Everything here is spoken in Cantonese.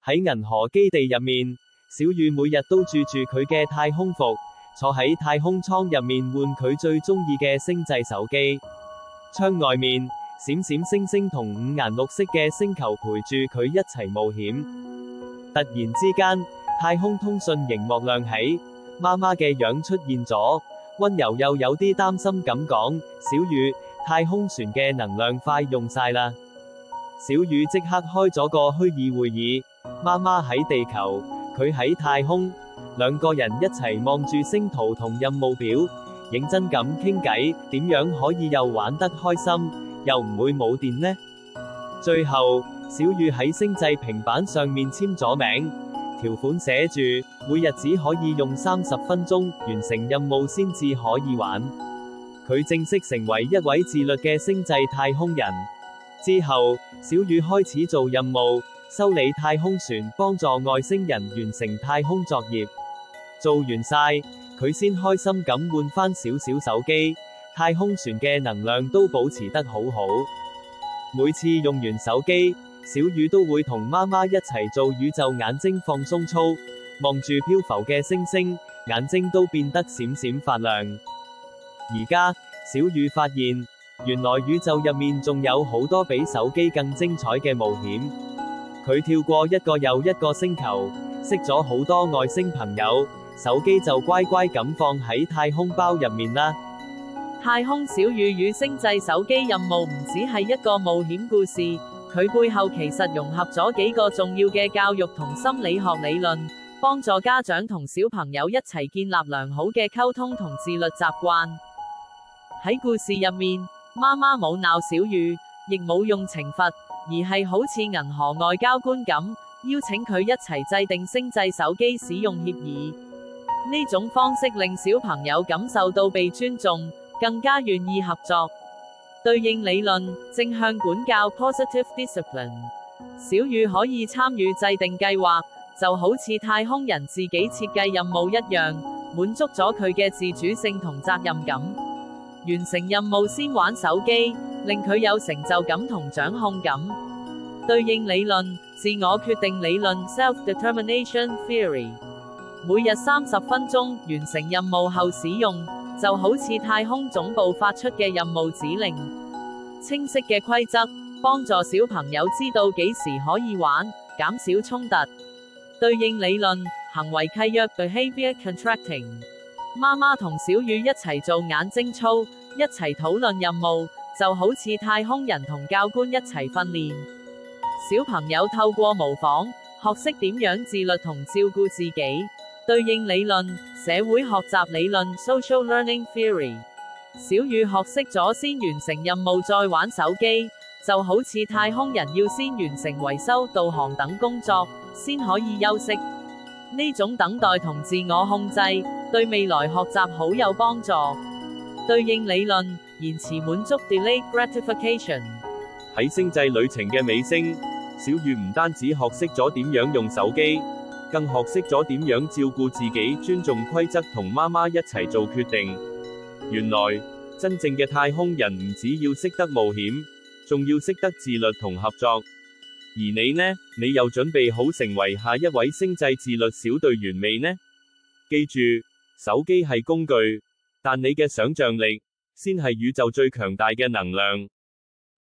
喺銀河基地入面，小雨每日都住住佢嘅太空服，坐喺太空艙入面換佢最中意嘅星際手機。窗外面，閃閃星星同五顏六色嘅星球陪住佢一齊冒險。突然之間，太空通訊熒幕亮起，媽媽嘅樣出現咗，溫柔又有啲擔心咁講：小雨，太空船嘅能量快用晒啦。小雨即刻開咗個虛擬會議，媽媽喺地球，佢喺太空，兩個人一齊望住星圖同任務表，認真咁傾偈，點樣可以又玩得開心，又唔會冇電呢？最後，小雨喺星際平板上面簽咗名，條款寫住，每日只可以用30分鐘完成任務先至可以玩。佢正式成為一位自律嘅星際太空人。之後，小雨開始做任務，修理太空船，幫助外星人完成太空作業。做完晒，佢先開心咁換返少少手機，太空船嘅能量都保持得好好。每次用完手機，小雨都會同媽媽一齊做宇宙眼睛放鬆操，望住漂浮嘅星星，眼睛都變得閃閃發亮。而家，小雨發現，原來宇宙入面仲有好多比手機更精彩嘅冒險。佢跳過一個又一個星球，識咗好多外星朋友，手機就乖乖咁放喺太空包入面啦。太空小雨與星際手機任務唔只係一個冒險故事，佢背後其實融合咗幾個重要嘅教育同心理學理論，幫助家長同小朋友一齊建立良好嘅溝通同自律習慣。喺故事入面，媽媽冇鬧小雨，亦冇用懲罰，而係好似銀河外交官咁，邀請佢一齊制定星際手機使用協議。呢種方式令小朋友感受到被尊重，更加願意合作。對應理論，正向管教 positive discipline， 小雨可以參與制定計劃，就好似太空人自己設計任務一樣，滿足咗佢嘅自主性同責任感。完成任務先玩手機，令佢有成就感同掌控感。對應理論，自我決定理論 self-determination theory， 每日30分鐘完成任務後使用，就好似太空總部發出嘅任務指令。清晰嘅規則，幫助小朋友知道幾時可以玩，減少衝突。對應理論，行為契約 behavior contracting， 媽媽同小雨一齊做眼睛操，一齊討論任務，就好似太空人同教官一齊訓練。小朋友透過模仿，學識點樣自律同照顧自己。對應理論，社會學習理論 social learning theory， 小雨學識咗先完成任務再玩手機，就好似太空人要先完成維修、導航等工作，先可以休息。呢種等待同自我控制，對未來學習好有幫助。對應理論，延遲滿足 delayed gratification。喺星際旅程嘅尾聲，小雨唔單止學識咗點樣用手機，更學識咗點樣照顧自己，尊重規則，同媽媽一齊做決定。原來真正嘅太空人唔只要識得冒險，仲要識得自律同合作。而你呢？你又準備好成為下一位星際自律小隊員未呢？記住，手機係工具，但你嘅想像力先係宇宙最強大嘅能量。